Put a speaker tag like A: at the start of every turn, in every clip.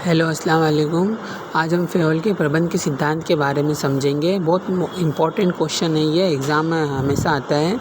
A: Hello अस्सलाम वालेकुम। आज हम फ़ेयल के प्रबंध के सिद्धांत के बारे में समझेंगे। बहुत इम्पोर्टेंट क्वेश्चन है ये, एग्ज़ाम में हमेशा आता है।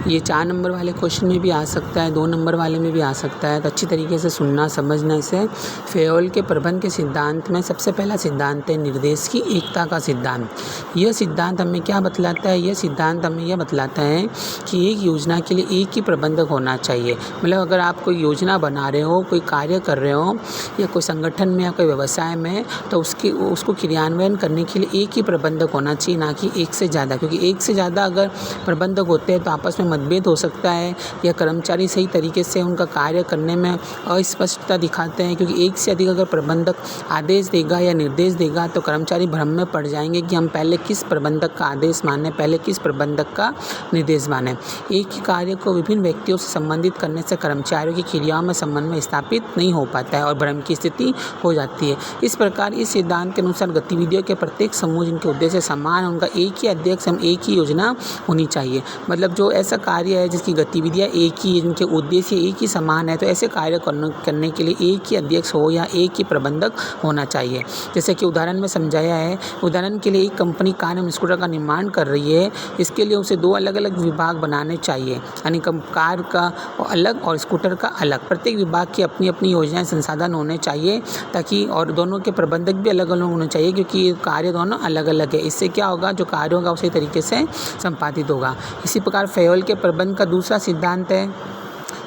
A: ये 4 नंबर वाले क्वेश्चन में भी आ सकता है, 2 नंबर वाले में भी आ सकता है, तो अच्छी तरीके से सुनना समझना इसे। फ़ेयल के प्रबंध के सिद्धांत में सबसे पहला सिद्धांत है निर्देश की एकता का सिद्धांत। यह सिद्धांत हमें क्या बतलाता है? यह सिद्धांत हमें यह बतलाता है कि एक योजना के लिए एक ही प्रबंधक होना चाहिए। मतलब अगर आप कोई योजना बना रहे हो, कोई कार्य कर रहे हो या कोई संगठन में या कोई व्यवसाय में, तो उसको क्रियान्वयन करने के लिए एक ही प्रबंधक होना चाहिए, ना कि एक से ज़्यादा। क्योंकि एक से ज़्यादा अगर प्रबंधक होते हैं तो आपस में मतभेद हो सकता है या कर्मचारी सही तरीके से उनका कार्य करने में अस्पष्टता दिखाते हैं। क्योंकि एक से अधिक अगर प्रबंधक आदेश देगा या निर्देश देगा तो कर्मचारी भ्रम में पड़ जाएंगे कि हम पहले किस प्रबंधक का आदेश माने, पहले किस प्रबंधक का निर्देश माने। एक ही कार्य को विभिन्न व्यक्तियों से संबंधित करने से कर्मचारियों की क्रियाओं में समन्वय स्थापित नहीं हो पाता है और भ्रम की स्थिति हो जाती है। इस प्रकार इस सिद्धांत के अनुसार गतिविधियों के प्रत्येक समूह जिनके उद्देश्य समान है, उनका एक ही अध्यक्ष हम एक ही योजना होनी चाहिए। मतलब जो ऐसा कार्य है जिसकी गतिविधियाँ एक ही है, जिनके उद्देश्य एक ही समान है, तो ऐसे कार्य करने के लिए एक ही अध्यक्ष हो या एक ही प्रबंधक होना चाहिए। जैसे कि उदाहरण में समझाया है। उदाहरण के लिए एक कंपनी कार एवं स्कूटर का निर्माण कर रही है, इसके लिए उसे 2 अलग अलग विभाग बनाने चाहिए, यानी कार का अलग और स्कूटर का अलग। प्रत्येक विभाग की अपनी अपनी योजनाएं संसाधन होने चाहिए, ताकि और दोनों के प्रबंधक भी अलग अलग होने चाहिए, क्योंकि ये कार्य दोनों अलग अलग है। इससे क्या होगा, जो कार्य होगा उसी तरीके से संपादित होगा। इसी प्रकार फ़ेयल के प्रबंध का दूसरा सिद्धांत है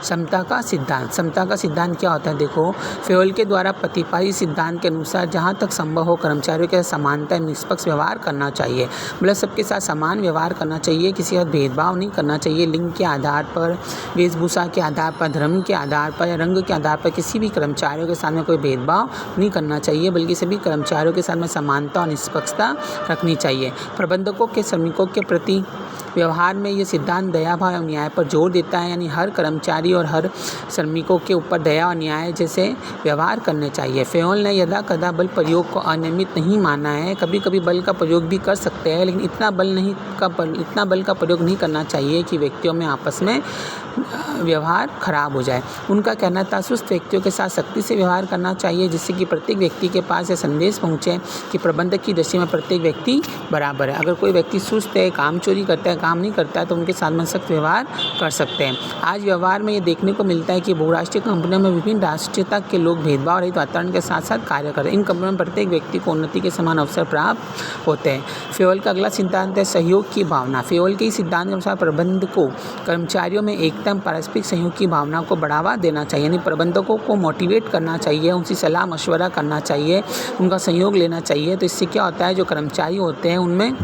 A: समता का सिद्धांत। समता का सिद्धांत क्या होता है? देखो, फ़ेयल के द्वारा प्रतिपादित सिद्धांत के अनुसार जहाँ तक संभव हो कर्मचारियों के साथ समानता निष्पक्ष व्यवहार करना चाहिए। मतलब सबके साथ समान व्यवहार करना चाहिए, किसी का भेदभाव नहीं करना चाहिए। लिंग के आधार पर, वेशभूषा के आधार पर, धर्म के आधार पर या रंग के आधार पर किसी भी कर्मचारियों के साथ में कोई भेदभाव नहीं करना चाहिए, बल्कि सभी कर्मचारियों के साथ में समानता और निष्पक्षता रखनी चाहिए। प्रबंधकों के श्रमिकों के प्रति व्यवहार में ये सिद्धांत दया भाव और न्याय पर जोर देता है, यानी हर कर्मचारी और हर श्रमिकों के ऊपर दया और न्याय जैसे व्यवहार करने चाहिए। फ़ेयल ने यदा कदा बल प्रयोग को अनियमित नहीं माना है। कभी कभी बल का प्रयोग भी कर सकते हैं, लेकिन इतना बल का प्रयोग नहीं करना चाहिए कि व्यक्तियों में आपस में व्यवहार खराब हो जाए। उनका कहना था सुस्त व्यक्तियों के साथ सख्ती से व्यवहार करना चाहिए, जिससे कि प्रत्येक व्यक्ति के पास यह संदेश पहुँचे कि प्रबंधक की दृष्टि में प्रत्येक व्यक्ति बराबर है। अगर कोई व्यक्ति सुस्त है, काम चोरी करता है, काम नहीं करता है, तो उनके साथ में सख्त व्यवहार कर सकते हैं। आज व्यवहार में ये देखने को मिलता है कि बहुराष्ट्रीय कंपनियों में विभिन्न राष्ट्रीयता के लोग भेदभाव रहित वातावरण के साथ साथ कार्य करते हैं। इन कंपनियों में प्रत्येक व्यक्ति को उन्नति के समान अवसर प्राप्त होते हैं। फ़ेयल का अगला सिद्धांत है सहयोग की भावना। फ़ेयल के इस सिद्धांत के अनुसार प्रबंधक को कर्मचारियों में एकता पारस्परिक सहयोग की भावना को बढ़ावा देना चाहिए, यानी प्रबंधकों को मोटिवेट करना चाहिए, उनसे सलाह मशवरा करना चाहिए, उनका सहयोग लेना चाहिए। तो इससे क्या होता है, जो कर्मचारी होते हैं उनमें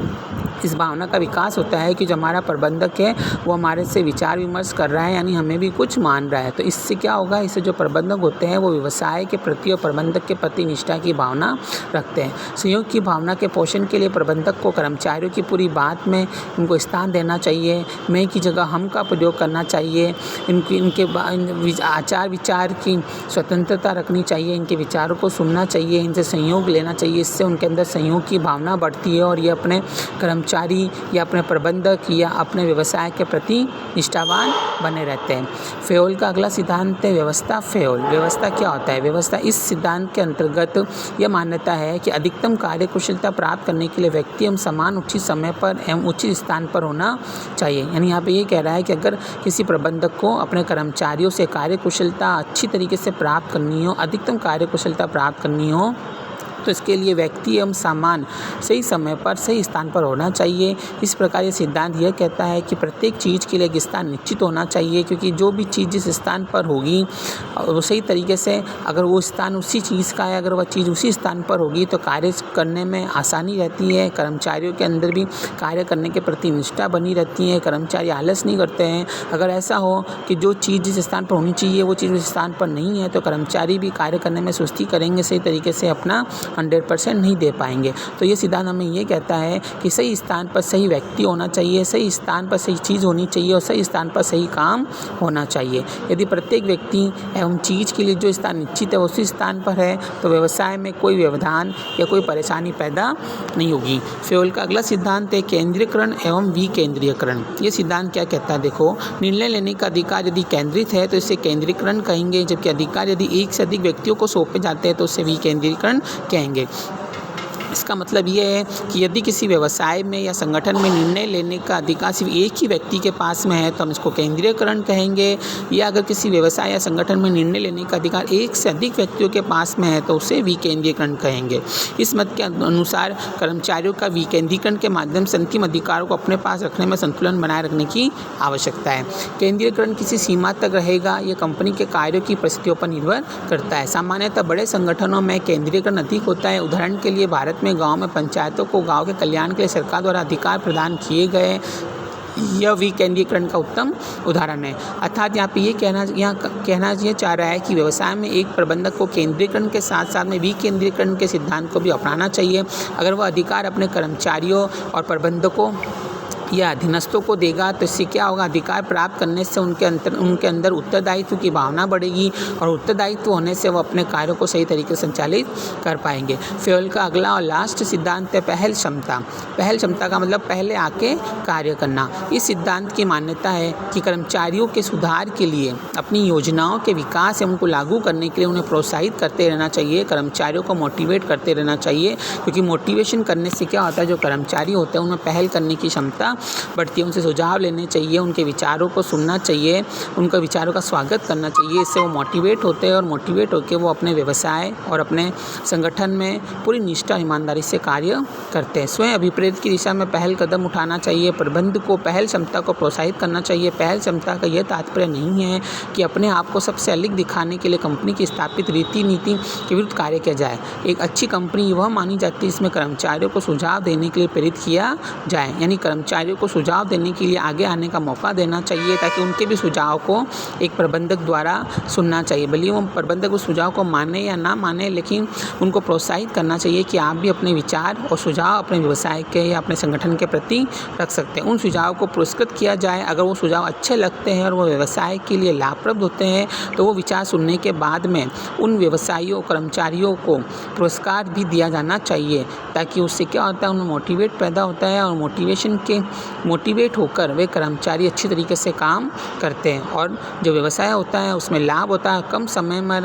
A: इस भावना का विकास होता है कि जो हमारा प्रबंधक है वो हमारे से विचार विमर्श कर रहा है, यानी हमें भी कुछ मान रहा है। तो इससे क्या होगा, इससे जो प्रबंधक होते हैं वो व्यवसाय के प्रति और प्रबंधक के प्रति निष्ठा की भावना रखते हैं। सहयोग की भावना के पोषण के लिए प्रबंधक को कर्मचारियों की पूरी बात में उनको स्थान देना चाहिए, मैं की जगह हम का प्रयोग करना चाहिए, इनके आचार विचार की स्वतंत्रता रखनी चाहिए, इनके विचारों को सुनना चाहिए, इनसे सहयोग लेना चाहिए। इससे उनके अंदर सहयोग की भावना बढ़ती है और ये अपने कर्मचारी या अपने प्रबंधक या अपने व्यवसाय के प्रति निष्ठावान बने रहते हैं। फ़ेयल का अगला सिद्धांत है व्यवस्था फ़ेयल। व्यवस्था क्या होता है? व्यवस्था इस सिद्धांत के अंतर्गत यह मान्यता है कि अधिकतम कार्य कुशलता प्राप्त करने के लिए व्यक्ति एवं समान उचित समय पर एवं उचित स्थान पर होना चाहिए। यानी यहाँ पे ये कह रहा है कि अगर किसी प्रबंधक को अपने कर्मचारियों से कार्य कुशलता अच्छी तरीके से प्राप्त करनी हो, अधिकतम कार्य कुशलता प्राप्त करनी हो, तो इसके लिए व्यक्ति एवं सामान सही समय पर सही स्थान पर होना चाहिए। इस प्रकार ये सिद्धांत यह कहता है कि प्रत्येक चीज़ के लिए एक स्थान निश्चित होना चाहिए, क्योंकि जो भी चीज़ जिस स्थान पर होगी वो सही तरीके से, अगर वो स्थान उसी चीज़ का है, अगर वह चीज़ उसी स्थान पर होगी तो कार्य करने में आसानी रहती है। कर्मचारियों के अंदर भी कार्य करने के प्रति निष्ठा बनी रहती है, कर्मचारी आलस नहीं करते हैं। अगर ऐसा हो कि जो चीज़ जिस स्थान पर होनी चाहिए वो चीज़ उस स्थान पर नहीं है, तो कर्मचारी भी कार्य करने में सुस्ती करेंगे, सही तरीके से अपना 100% नहीं दे पाएंगे। तो ये सिद्धांत हमें ये कहता है कि सही स्थान पर सही व्यक्ति होना चाहिए, सही स्थान पर सही चीज़ होनी चाहिए और सही स्थान पर सही काम होना चाहिए। यदि प्रत्येक व्यक्ति एवं चीज़ के लिए जो स्थान निश्चित है उसी स्थान पर है तो व्यवसाय में कोई व्यवधान या कोई परेशानी पैदा नहीं होगी। फेयोल का अगला सिद्धांत है केंद्रीकरण एवं विकेंद्रीकरण। ये सिद्धांत क्या कहता है, देखो, निर्णय लेने का अधिकार यदि केंद्रित है तो इसे केंद्रीकरण कहेंगे, जबकि अधिकार यदि एक से अधिक व्यक्तियों को सौंपे जाते हैं तो उसे विकेंद्रीकरण कहेंगे। इसका मतलब ये है कि यदि किसी व्यवसाय में या संगठन में निर्णय लेने का अधिकार सिर्फ एक ही व्यक्ति के पास में है तो हम इसको केंद्रीयकरण कहेंगे, या अगर किसी व्यवसाय या संगठन में निर्णय लेने का अधिकार एक से अधिक व्यक्तियों के पास में है तो उसे विकेंद्रीकरण कहेंगे। इस मत के अनुसार कर्मचारियों का विकेंद्रीकरण के माध्यम से अंतिम अधिकारों को अपने पास रखने में संतुलन बनाए रखने की आवश्यकता है। केंद्रीयकरण किसी सीमा तक रहेगा, यह कंपनी के कार्यों की परिस्थितियों पर निर्भर करता है। सामान्यतः बड़े संगठनों में केंद्रीयकरण अधिक होता है। उदाहरण के लिए भारत में गांव में पंचायतों को गांव के कल्याण के लिए सरकार द्वारा अधिकार प्रदान किए गए, यह विकेंद्रीकरण का उत्तम उदाहरण है। अर्थात यहाँ पे ये कहना ये चाह रहा है कि व्यवसाय में एक प्रबंधक को केंद्रीकरण के साथ साथ में विकेंद्रीकरण के सिद्धांत को भी अपनाना चाहिए। अगर वह अधिकार अपने कर्मचारियों और प्रबंधकों या अधीनस्थों को देगा तो इससे क्या होगा, अधिकार प्राप्त करने से उनके अंदर उत्तरदायित्व की भावना बढ़ेगी और उत्तरदायित्व होने से वो अपने कार्यों को सही तरीके से संचालित कर पाएंगे। फेयोल का अगला और लास्ट सिद्धांत है पहल क्षमता। पहल क्षमता का मतलब पहले आके कार्य करना। इस सिद्धांत की मान्यता है कि कर्मचारियों के सुधार के लिए अपनी योजनाओं के विकास एवं उनको लागू करने के लिए उन्हें प्रोत्साहित करते रहना चाहिए, कर्मचारियों को मोटिवेट करते रहना चाहिए, क्योंकि मोटिवेशन करने से क्या होता है, जो कर्मचारी होते हैं उनमें पहल करने की क्षमता बढ़ती है। उनसे सुझाव लेने चाहिए, उनके विचारों को सुनना चाहिए, उनके विचारों का स्वागत करना चाहिए। इससे वो मोटिवेट होते हैं और मोटिवेट होकर वो अपने व्यवसाय और अपने संगठन में पूरी निष्ठा ईमानदारी से कार्य करते हैं। स्वयं अभिप्रेत की दिशा में पहल कदम उठाना चाहिए। प्रबंधक को पहल क्षमता को प्रोत्साहित करना चाहिए। पहल क्षमता का यह तात्पर्य नहीं है कि अपने आप को सबसे अलग दिखाने के लिए कंपनी की स्थापित रीति नीति के विरुद्ध कार्य किया जाए। एक अच्छी कंपनी वह मानी जाती है इसमें कर्मचारियों को सुझाव देने के लिए प्रेरित किया जाए, यानी कर्मचारियों को सुझाव देने के लिए आगे आने का मौका देना चाहिए ताकि उनके भी सुझाव को एक प्रबंधक द्वारा सुनना चाहिए। भले वो प्रबंधक उस सुझाव को माने या ना माने, लेकिन उनको प्रोत्साहित करना चाहिए कि आप भी अपने विचार और सुझाव अपने व्यवसाय के या अपने संगठन के प्रति रख सकते हैं। उन सुझाव को पुरस्कृत किया जाए। अगर वो सुझाव अच्छे लगते हैं और वो व्यवसाय के लिए लाभप्रद होते हैं तो वो विचार सुनने के बाद में उन व्यवसायियों कर्मचारियों को पुरस्कार भी दिया जाना चाहिए, ताकि उससे क्या होता है, उनमें मोटिवेट पैदा होता है और मोटिवेट होकर वे कर्मचारी अच्छी तरीके से काम करते हैं और जो व्यवसाय होता है उसमें लाभ होता है। कम समय में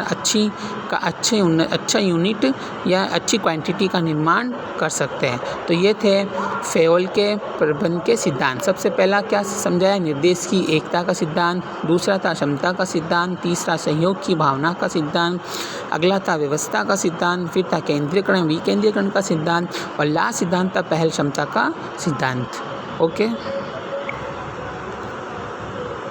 A: अच्छा यूनिट या अच्छी क्वांटिटी का निर्माण कर सकते हैं। तो ये थे फेयोल के प्रबंधन के सिद्धांत। सबसे पहला क्या समझाया, निर्देश की एकता का सिद्धांत। दूसरा था क्षमता का सिद्धांत। तीसरा सहयोग की भावना का सिद्धांत। अगला था व्यवस्था का सिद्धांत। फिर था केंद्रीकरण विकेंद्रीकरण का सिद्धांत और लास्ट सिद्धांत था पहल क्षमता का सिद्धांत। ओके।